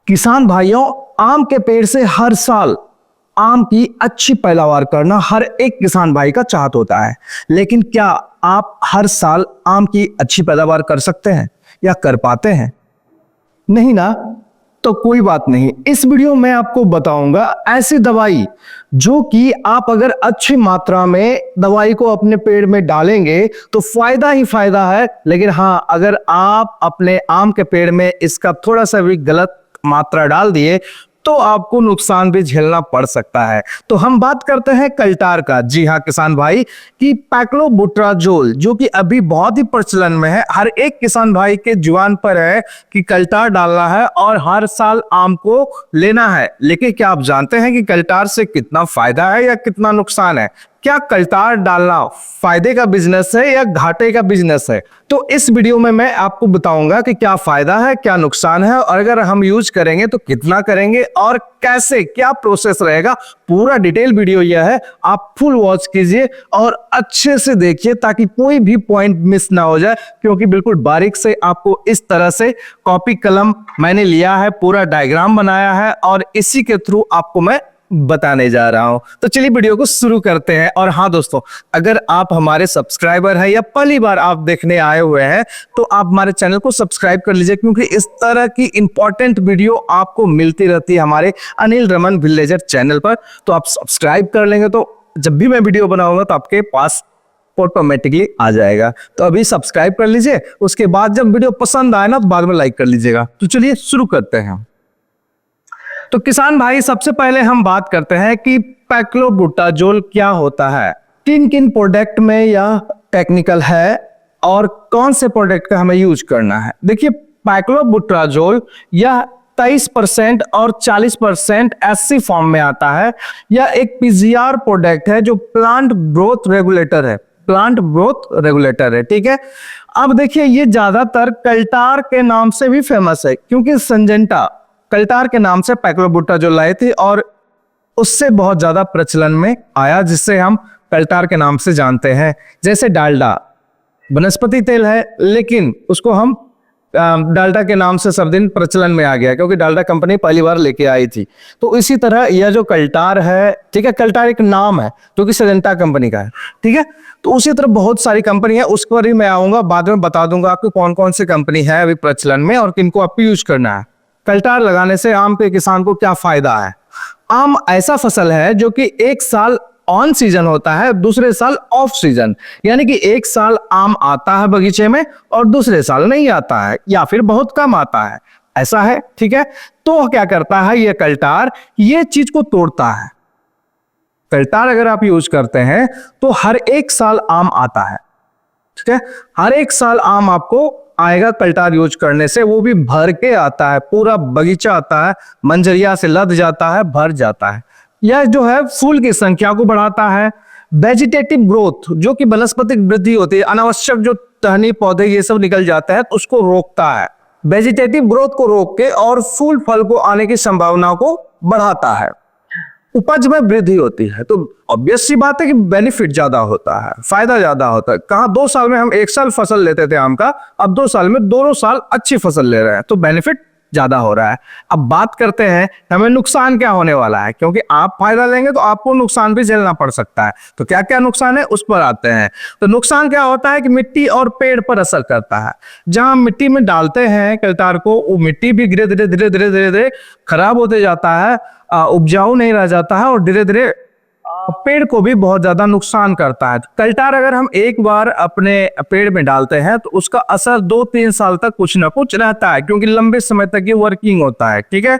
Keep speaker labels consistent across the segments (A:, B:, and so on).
A: किसान भाइयों, आम के पेड़ से हर साल आम की अच्छी पैदावार करना हर एक किसान भाई का चाहत होता है। लेकिन क्या आप हर साल आम की अच्छी पैदावार कर सकते हैं या कर पाते हैं? नहीं ना? तो कोई बात नहीं, इस वीडियो में आपको बताऊंगा ऐसी दवाई जो कि आप अगर अच्छी मात्रा में दवाई को अपने पेड़ में डालेंगे तो फायदा ही फायदा है। लेकिन हाँ, अगर आप अपने आम के पेड़ में इसका थोड़ा सा भी गलत मात्रा डाल दिए तो आपको नुकसान भी झेलना पड़ सकता है। तो हम बात करते हैं कल्टार का। जी हाँ किसान भाई, कि पैक्लोबुटाजोल जो कि अभी बहुत ही प्रचलन में है, हर एक किसान भाई के जुबान पर है कि कल्टार डालना है और हर साल आम को लेना है। लेकिन क्या आप जानते हैं कि कल्टार से कितना फायदा है या कितना नुकसान है? क्या कल्टार डालना फायदे का बिजनेस है या घाटे का बिजनेस है? तो इस वीडियो में मैं आपको बताऊंगा कि क्या फायदा है, क्या नुकसान है, और अगर हम यूज करेंगे तो कितना करेंगे और कैसे, क्या प्रोसेस रहेगा। पूरा डिटेल वीडियो यह है, आप फुल वॉच कीजिए और अच्छे से देखिए ताकि कोई भी पॉइंट मिस ना हो जाए, क्योंकि बिल्कुल बारीक से आपको इस तरह से कॉपी कलम मैंने लिया है, पूरा डायग्राम बनाया है और इसी के थ्रू आपको मैं बताने जा रहा हूं। तो चलिए वीडियो को शुरू करते हैं। और हाँ दोस्तों, अगर आप हमारे सब्सक्राइबर हैं या पहली बार आप देखने आए हुए हैं तो आप हमारे चैनल को सब्सक्राइब कर लीजिए, क्योंकि इस तरह की इंपॉर्टेंट वीडियो आपको मिलती रहती है हमारे अनिल रमन विलेजर चैनल पर। तो आप सब्सक्राइब कर लेंगे तो जब भी मैं वीडियो बनाऊंगा तो आपके पास ऑटोमेटिकली आ जाएगा। तो अभी सब्सक्राइब कर लीजिए, उसके बाद जब वीडियो पसंद आए ना तो बाद में लाइक कर लीजिएगा। तो चलिए शुरू करते हैं। तो किसान भाई, सबसे पहले हम बात करते हैं कि पैक्लोबुटाजोल क्या होता है, किन किन प्रोडक्ट में यह टेक्निकल है और कौन से प्रोडक्ट का हमें यूज करना है। देखिए, पैक्लोबुटाजोल यह 23% और 40% एससी फॉर्म में आता है। यह एक पीजीआर प्रोडक्ट है जो प्लांट ग्रोथ रेगुलेटर है, प्लांट ग्रोथ रेगुलेटर है, ठीक है। अब देखिए, ये ज्यादातर कल्टार के नाम से भी फेमस है, क्योंकि संजेंटा कल्टार के नाम से पैक्लोबुटाजोल लाई थी और उससे बहुत ज्यादा प्रचलन में आया, जिससे हम कल्टार के नाम से जानते हैं। जैसे डालडा वनस्पति तेल है, लेकिन उसको हम डालडा के नाम से सब दिन प्रचलन में आ गया, क्योंकि डालडा कंपनी पहली बार लेके आई थी। तो इसी तरह यह जो कल्टार है, ठीक है, कल्टार एक नाम है जो कि सिजेंटा कंपनी का है, ठीक है। तो उसी तरह बहुत सारी कंपनी है, उस पर ही मैं आऊंगा, बाद में बता दूंगा आपको कौन कौन सी कंपनी है अभी प्रचलन में और किनको आपको यूज करना है। कल्टार लगाने से आम के किसान को क्या फायदा है? आम ऐसा फसल है जो कि एक साल ऑन सीजन होता है, दूसरे साल ऑफ सीजन, यानी कि एक साल आम आता है बगीचे में और दूसरे साल नहीं आता है या फिर बहुत कम आता है, ऐसा है, ठीक है। तो क्या करता है ये कल्टार, ये चीज को तोड़ता है। कल्टार अगर आप यूज करते हैं तो हर एक साल आम आता है, ठीक है, हर एक साल आम आपको आएगा कल्टार यूज करने से। वो भी भर के आता है, पूरा बगीचा आता है, मंजरिया से लद जाता है, भर जाता है। यह जो है फूल की संख्या को बढ़ाता है। वेजिटेटिव ग्रोथ, जो कि वनस्पतिक वृद्धि होती है, अनावश्यक जो टहनी पौधे ये सब निकल जाते हैं, तो उसको रोकता है। वेजिटेटिव ग्रोथ को रोक के और फूल फल को आने की संभावना को बढ़ाता है। उपज में वृद्धि होती है, तो ऑब्वियस सी बात है कि बेनिफिट ज्यादा होता है, फायदा ज्यादा होता है। कहां 2 साल में हम 1 साल फसल लेते थे आम का, अब 2 साल में दोनों साल अच्छी फसल ले रहे हैं, तो बेनिफिट ज्यादा हो रहा है। अब बात करते हैं हमें नुकसान क्या होने वाला है, क्योंकि आप फायदा लेंगे तो आपको नुकसान भी झेलना पड़ सकता है। तो क्या क्या नुकसान है उस पर आते हैं। तो नुकसान क्या होता है कि मिट्टी और पेड़ पर असर करता है। जहां मिट्टी में डालते हैं कल्टार को, वो मिट्टी भी धीरे धीरे धीरे धीरे धीरे धीरे खराब होते जाता है, उपजाऊ नहीं रह जाता है और धीरे धीरे पेड़ को भी बहुत ज्यादा नुकसान करता है। कल्टार अगर हम एक बार अपने पेड़ में डालते हैं तो उसका असर 2-3 साल तक कुछ ना कुछ रहता है, क्योंकि लंबे समय तक ये वर्किंग होता है, ठीक है।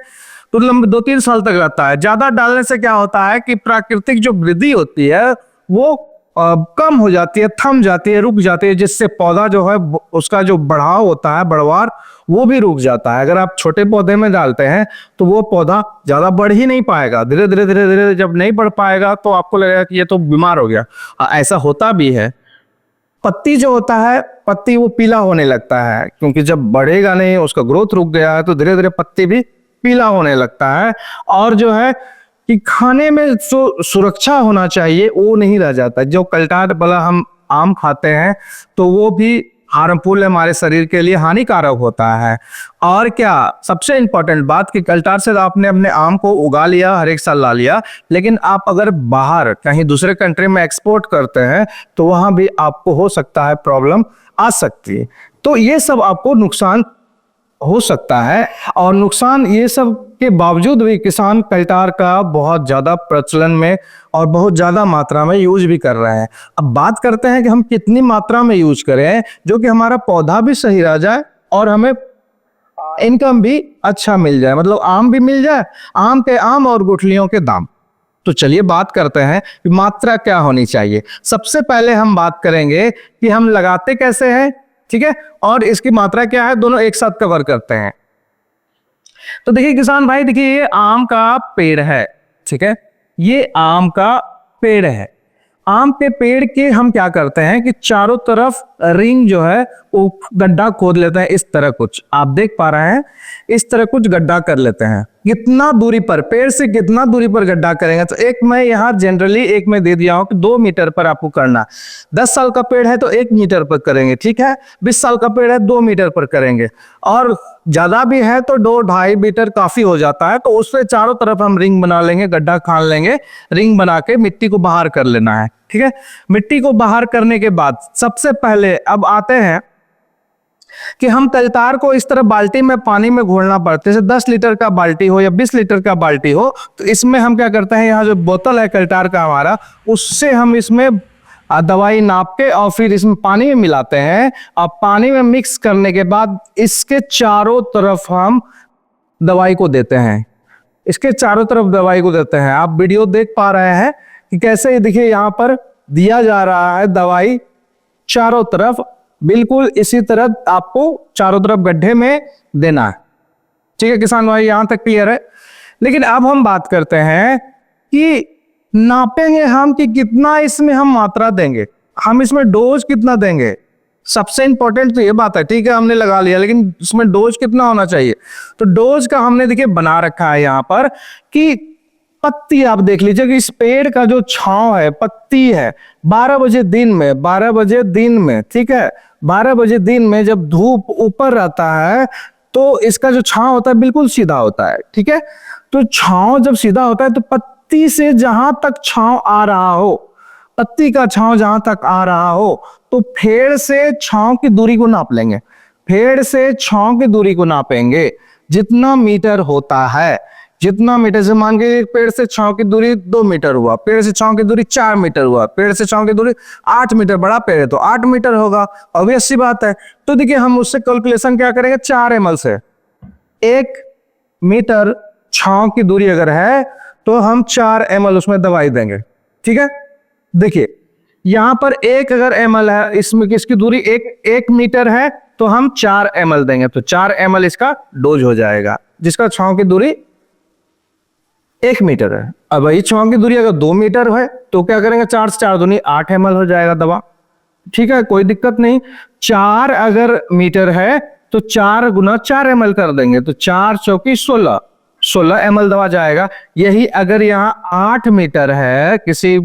A: तो लंबे 2-3 साल तक रहता है। ज्यादा डालने से क्या होता है कि प्राकृतिक जो वृद्धि होती है वो कम हो जाती है, थम जाती है, रुक जाती है, जिससे पौधा जो है उसका जो बढ़ाव होता है, बढ़वार, वो भी रुक जाता है। अगर आप छोटे पौधे में डालते हैं तो वो पौधा ज्यादा बढ़ ही नहीं पाएगा, धीरे धीरे धीरे धीरे जब नहीं बढ़ पाएगा तो आपको लगेगा कि ये तो बीमार हो गया। ऐसा होता भी है। पत्ती जो होता है, पत्ती वो पीला होने लगता है, क्योंकि जब बढ़ेगा नहीं, उसका ग्रोथ रुक गया है, तो धीरे धीरे पत्ती भी पीला होने लगता है। और जो है कि खाने में जो सुरक्षा होना चाहिए वो नहीं रह जाता। जो कल्टार वाला हम आम खाते हैं तो वो भी हार्मफुल है, हमारे शरीर के लिए हानिकारक होता है। और क्या सबसे इंपॉर्टेंट बात कि कल्टार से आपने अपने आम को उगा लिया, हर एक साल ला लिया, लेकिन आप अगर बाहर कहीं दूसरे कंट्री में एक्सपोर्ट करते हैं तो वहां भी आपको हो सकता है प्रॉब्लम आ सकती है। तो ये सब आपको नुकसान हो सकता है। और नुकसान ये सब के बावजूद भी किसान कल्टार का बहुत ज्यादा प्रचलन में और बहुत ज्यादा मात्रा में यूज भी कर रहे हैं। अब बात करते हैं कि हम कितनी मात्रा में यूज करें जो कि हमारा पौधा भी सही रह जाए और हमें इनकम भी अच्छा मिल जाए, मतलब आम भी मिल जाए, आम के आम और गुठलियों के दाम। तो चलिए बात करते हैं कि मात्रा क्या होनी चाहिए। सबसे पहले हम बात करेंगे कि हम लगाते कैसे हैं, ठीक है, और इसकी मात्रा क्या है, दोनों एक साथ कवर करते हैं। तो देखिए किसान भाई, देखिए ये आम का पेड़ है, ठीक है, ये आम का पेड़ है। आम के पेड़ के हम क्या करते हैं कि चारों तरफ रिंग जो है वो गड्ढा खोद लेते हैं। इस तरह कुछ आप देख पा रहे हैं, इस तरह कुछ गड्ढा कर लेते हैं। कितना दूरी पर, पेड़ से कितना दूरी पर गड्ढा करेंगे, तो एक मैं यहाँ जनरली एक मैं दे दिया हूं कि 2 मीटर पर आपको करना। 10 साल का पेड़ है तो 1 मीटर पर करेंगे, ठीक है। 20 साल का पेड़ है 2 मीटर पर करेंगे, और ज्यादा भी है तो 2-2.5 मीटर काफी हो जाता है। तो उससे चारों तरफ हम रिंग बना लेंगे, गड्ढा खान लेंगे, रिंग बना के मिट्टी को बाहर कर लेना है, ठीक है। मिट्टी को बाहर करने के बाद सबसे पहले अब आते हैं कि हम कल्टार को इस तरह बाल्टी में पानी में घोलना पड़ता है। जैसे 10 लीटर का बाल्टी हो या 20 लीटर का बाल्टी हो, तो इसमें हम क्या करते हैं, यहाँ जो बोतल है कल्टार का हमारा, उससे हम इसमें दवाई नाप के और फिर इसमें पानी में मिलाते हैं। और पानी में मिक्स करने के बाद इसके चारों तरफ हम दवाई को देते हैं, इसके चारों तरफ दवाई को देते हैं। आप वीडियो देख पा रहे हैं कि कैसे, ये देखिए यहाँ पर दिया जा रहा है दवाई चारों तरफ, बिल्कुल इसी तरह आपको चारों तरफ गड्ढे में देना है, ठीक है किसान भाई, यहां तक क्लियर है। लेकिन अब हम बात करते हैं कि नापेंगे हम कि कितना इसमें हम मात्रा देंगे, हम इसमें डोज कितना देंगे। सबसे इंपॉर्टेंट तो ये बात है, ठीक है हमने लगा लिया, लेकिन उसमें डोज कितना होना चाहिए। तो डोज का हमने देखिए बना रखा है यहाँ पर कि पत्ती आप देख लीजिए कि इस पेड़ का जो छांव है, पत्ती है, 12 बजे दिन में, 12 बजे दिन में, ठीक है, 12 बजे दिन में जब धूप ऊपर रहता है तो इसका जो छांव होता है बिल्कुल सीधा होता है, ठीक है। तो छांव जब सीधा होता है तो पत्ती से जहां तक छांव आ रहा हो, पत्ती का छांव जहां तक आ रहा हो, तो पेड़ से छांव की दूरी को नाप लेंगे। पेड़ से छांव की दूरी को नापेंगे, जितना मीटर होता है, जितना मीटर से मान के पेड़ से छांव की दूरी 2 मीटर हुआ, पेड़ से छांव की दूरी 4 मीटर हुआ, पेड़ से छांव की दूरी 8 मीटर, बड़ा पेड़ है तो 8 मीटर होगा, ऑब्वियस सी बात है। तो देखिए हम उससे कैलकुलेशन क्या करेंगे, 4 ml से 1 मीटर छांव की दूरी अगर है तो हम 4 ml उसमें दवाई देंगे, ठीक है। देखिए यहां पर एक अगर ml है, इसमें किसकी दूरी 1 मीटर है तो हम 4 ml देंगे, तो 4 ml इसका डोज हो जाएगा, जिसका छांव की दूरी 1 मीटर है। अब वही छांव की दूरी अगर 2 मीटर है तो क्या करेंगे, 4 से 4 दूनी 8 ml हो जाएगा दवा, ठीक है, कोई दिक्कत नहीं। 4 अगर मीटर है तो 4 गुना 4 ml कर देंगे, तो 4 चौकी 16 ml दवा जाएगा। यही अगर यहाँ 8 मीटर है, किसी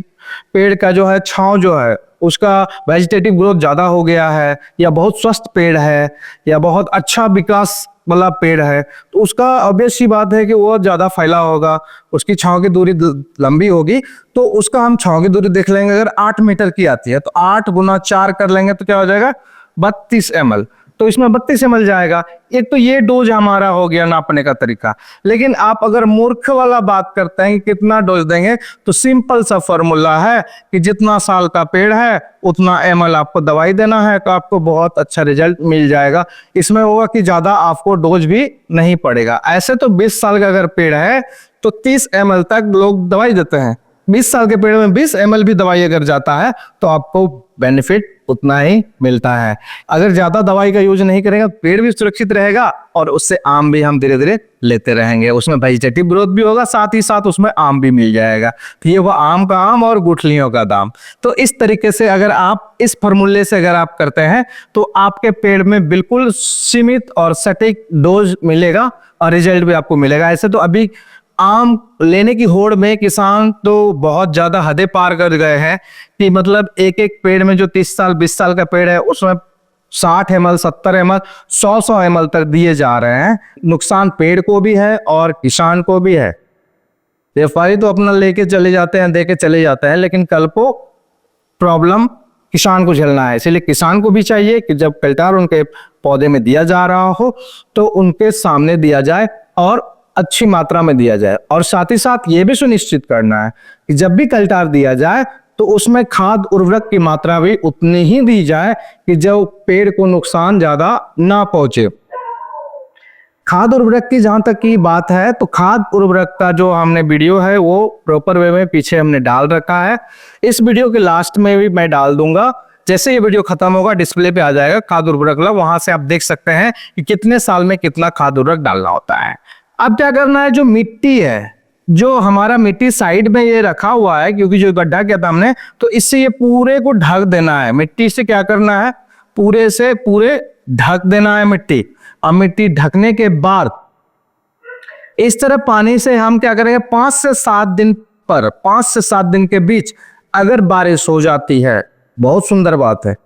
A: पेड़ का जो है छांव जो है उसका वेजिटेटिव ग्रोथ ज्यादा हो गया है, या बहुत स्वस्थ पेड़ है, या बहुत अच्छा विकास वाला पेड़ है, तो उसका ऑब्वियस सी बात है कि वो ज्यादा फैला होगा, उसकी छांव की दूरी लंबी होगी, तो उसका हम छांव की दूरी देख लेंगे। अगर 8 मीटर की आती है तो 8 गुना 4 कर लेंगे तो क्या हो जाएगा, 32 ml, तो इसमें 32 ml जाएगा। एक तो ये डोज हमारा हो गया नापने का तरीका। लेकिन आप अगर मूर्ख वाला बात करते हैं कि कितना डोज देंगे, तो सिंपल सा फॉर्मूला है कि जितना साल का पेड़ है उतना ml आपको दवाई देना है, तो आपको बहुत अच्छा रिजल्ट मिल जाएगा। इसमें होगा कि ज्यादा आपको डोज भी नहीं पड़ेगा। ऐसे तो 20 साल का अगर पेड़ है तो 30 ml तक लोग दवाई देते हैं, 20 साल के पेड़ में 20 ml भी दवाई अगर जाता है तो आपको बेनिफिट उतना ही मिलता है। अगर ज्यादा दवाई का यूज नहीं करेगा पेड़ भी सुरक्षित रहेगा और उससे आम भी हम धीरे धीरे लेते रहेंगे, उसमें वेजिटेटिव ग्रोथ भी होगा, साथ ही साथ उसमें आम भी मिल जाएगा। तो ये वो आम का आम और गुठलियों का दाम। तो इस तरीके से अगर आप इस फॉर्मूले से अगर आप करते हैं तो आपके पेड़ में बिल्कुल सीमित और सटीक डोज मिलेगा और रिजल्ट भी आपको मिलेगा। ऐसे तो अभी आम लेने की होड़ में किसान तो बहुत ज्यादा हदें पार कर गए हैं कि मतलब एक एक पेड़ में जो 30 साल 20 साल का पेड़ है उसमें 60 ml 70 ml 100 ml तक दिए जा रहे हैं। नुकसान पेड़ को भी है और किसान को भी है। व्यापारी तो अपना लेके चले जाते हैं, दे के चले जाते हैं, लेकिन कल को प्रॉब्लम किसान को झेलना है। इसलिए किसान को भी चाहिए कि जब कल्टार उनके पौधे में दिया जा रहा हो तो उनके सामने दिया जाए और अच्छी मात्रा में दिया जाए। और साथ ही साथ ये भी सुनिश्चित करना है कि जब भी कल्टार दिया जाए तो उसमें खाद उर्वरक की मात्रा भी उतनी ही दी जाए कि जो पेड़ को नुकसान ज्यादा ना पहुंचे। खाद उर्वरक की जहां तक की बात है तो खाद उर्वरक का जो हमने वीडियो है वो प्रॉपर वे में पीछे हमने डाल रखा है। इस वीडियो के लास्ट में भी मैं डाल दूंगा। जैसे ये वीडियो खत्म होगा डिस्प्ले पे आ जाएगा खाद उर्वरक, वहां से आप देख सकते हैं कि कितने साल में कितना खाद उर्वरक डालना होता है। अब क्या करना है, जो मिट्टी है, जो हमारा मिट्टी साइड में ये रखा हुआ है, क्योंकि जो गड्ढा किया था हमने, तो इससे ये पूरे को ढक देना है। मिट्टी से क्या करना है, पूरे से पूरे ढक देना है मिट्टी। और मिट्टी ढकने के बाद इस तरह पानी से हम क्या करेंगे, 5 से 7 दिन पर 5 से 7 दिन के बीच अगर बारिश हो जाती है, बहुत सुंदर बात है।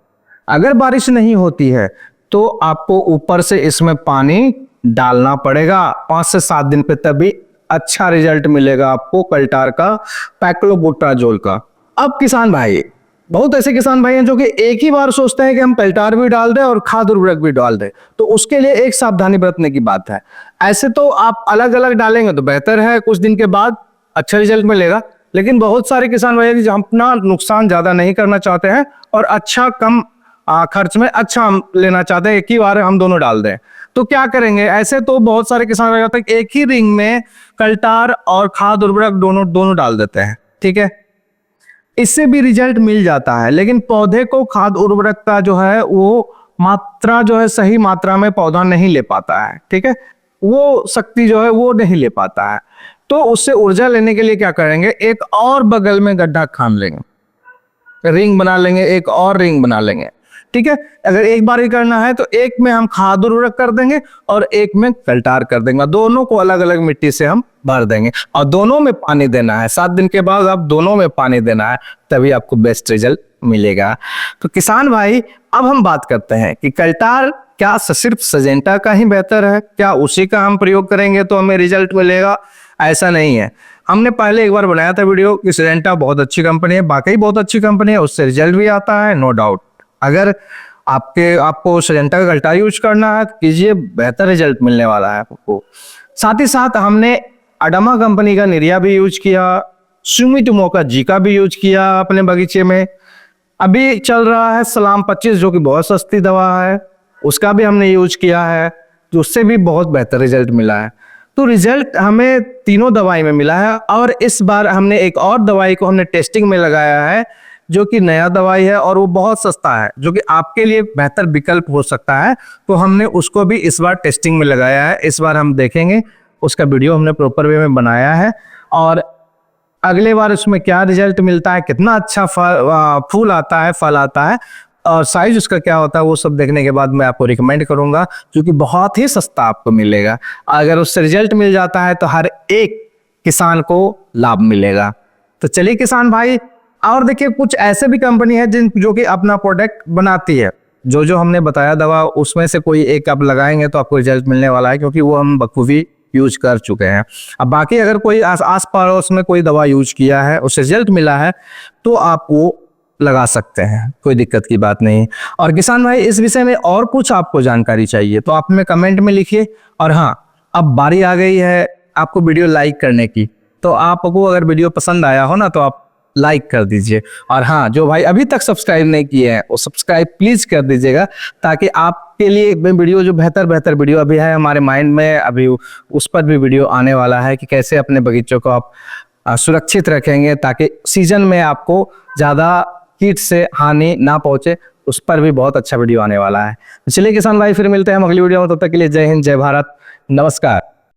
A: अगर बारिश नहीं होती है तो आपको ऊपर से इसमें पानी डालना पड़ेगा 5 से 7 दिन पे, तभी अच्छा रिजल्ट मिलेगा आपको कल्टार का, पैक्लोबुटाजोल का। अब किसान भाई, बहुत ऐसे किसान भाई हैं जो कि एक ही बार सोचते हैं कि हम कल्टार भी डाल दें और खाद उर्वरक भी डाल दें, तो उसके लिए एक सावधानी बरतने की बात है। ऐसे तो आप अलग अलग डालेंगे तो बेहतर है, कुछ दिन के बाद अच्छा रिजल्ट मिलेगा। लेकिन बहुत सारे किसान भाई जो अपना नुकसान ज्यादा नहीं करना चाहते हैं और अच्छा कम खर्च में अच्छा हम लेना चाहते हैं, एक ही बार हम दोनों डाल दें, तो क्या करेंगे। ऐसे तो बहुत सारे किसान भाई होते हैं एक ही रिंग में कल्टार और खाद उर्वरक दोनों डाल देते हैं, ठीक है, इससे भी रिजल्ट मिल जाता है। लेकिन पौधे को खाद उर्वरक का जो है वो मात्रा जो है सही मात्रा में पौधा नहीं ले पाता है, ठीक है, वो शक्ति जो है वो नहीं ले पाता है। तो उससे ऊर्जा लेने के लिए क्या करेंगे, एक और बगल में गड्ढा खान लेंगे, रिंग बना लेंगे, एक और रिंग बना लेंगे, ठीक है। अगर एक बार ही करना है तो एक में हम खाद उर्वरक कर देंगे और एक में कल्टार कर देंगे। दोनों को अलग अलग मिट्टी से हम भर देंगे और दोनों में पानी देना है। 7 दिन के बाद आप दोनों में पानी देना है, तभी आपको बेस्ट रिजल्ट मिलेगा। तो किसान भाई, अब हम बात करते हैं कि कल्टार क्या सिर्फ सिजेंटा का ही बेहतर है, क्या उसी का हम प्रयोग करेंगे तो हमें रिजल्ट मिलेगा? ऐसा नहीं है। हमने पहले एक बार बनाया था वीडियो कि सिजेंटा बहुत अच्छी कंपनी है, वाकई बहुत अच्छी कंपनी है, उससे रिजल्ट भी आता है, नो डाउट। अगर आपको सिजेंटा का कल्टार यूज करना है तो कीजिए, बेहतर रिजल्ट मिलने वाला है आपको। साथ ही साथ हमने अडामा कंपनी का निरिया भी यूज किया, सुमिटोमो का जीका भी यूज किया अपने बगीचे में। अभी चल रहा है सलाम 25 जो कि बहुत सस्ती दवा है, उसका भी हमने यूज किया है, जो उससे भी बहुत बेहतर रिजल्ट मिला है। तो रिजल्ट हमें तीनों दवाई में मिला है। और इस बार हमने एक और दवाई को हमने टेस्टिंग में लगाया है, जो कि नया दवाई है और वो बहुत सस्ता है, जो कि आपके लिए बेहतर विकल्प हो सकता है। तो हमने उसको भी इस बार टेस्टिंग में लगाया है। इस बार हम देखेंगे, उसका वीडियो हमने प्रॉपर वे में बनाया है और अगले बार उसमें क्या रिजल्ट मिलता है, कितना अच्छा फूल आता है, फल आता है और साइज उसका क्या होता है, वो सब देखने के बाद मैं आपको रिकमेंड करूंगा, जो कि बहुत ही सस्ता आपको मिलेगा। अगर उससे रिजल्ट मिल जाता है तो हर एक किसान को लाभ मिलेगा। तो चलिए किसान भाई, और देखिए कुछ ऐसे भी कंपनी है जो कि अपना प्रोडक्ट बनाती है। जो हमने बताया दवा, उसमें से कोई एक आप लगाएंगे तो आपको रिजल्ट मिलने वाला है, क्योंकि वो हम बखूबी यूज कर चुके हैं। अब बाकी अगर कोई आस पड़ोस में कोई दवा यूज किया है, उससे रिजल्ट मिला है, तो आप वो लगा सकते हैं, कोई दिक्कत की बात नहीं। और किसान भाई, इस विषय में और कुछ आपको जानकारी चाहिए तो आप हमें कमेंट में लिखिए। और हाँ, अब बारी आ गई है आपको वीडियो लाइक करने की, तो आपको अगर वीडियो पसंद आया हो ना तो आप लाइक कर दीजिए। और हाँ, जो भाई अभी तक सब्सक्राइब नहीं किए हैं वो सब्सक्राइब प्लीज कर दीजिएगा, ताकि आपके लिए वीडियो जो बेहतर वीडियो अभी है हमारे माइंड में, अभी उस पर भी वीडियो आने वाला है कि कैसे अपने बगीचों को आप सुरक्षित रखेंगे ताकि सीजन में आपको ज्यादा कीट से हानि ना पहुंचे। उस पर भी बहुत अच्छा वीडियो आने वाला है। चलिए किसान भाई, फिर मिलते हैं हम अगली वीडियो में। तब तक के लिए जय हिंद, जय भारत, नमस्कार।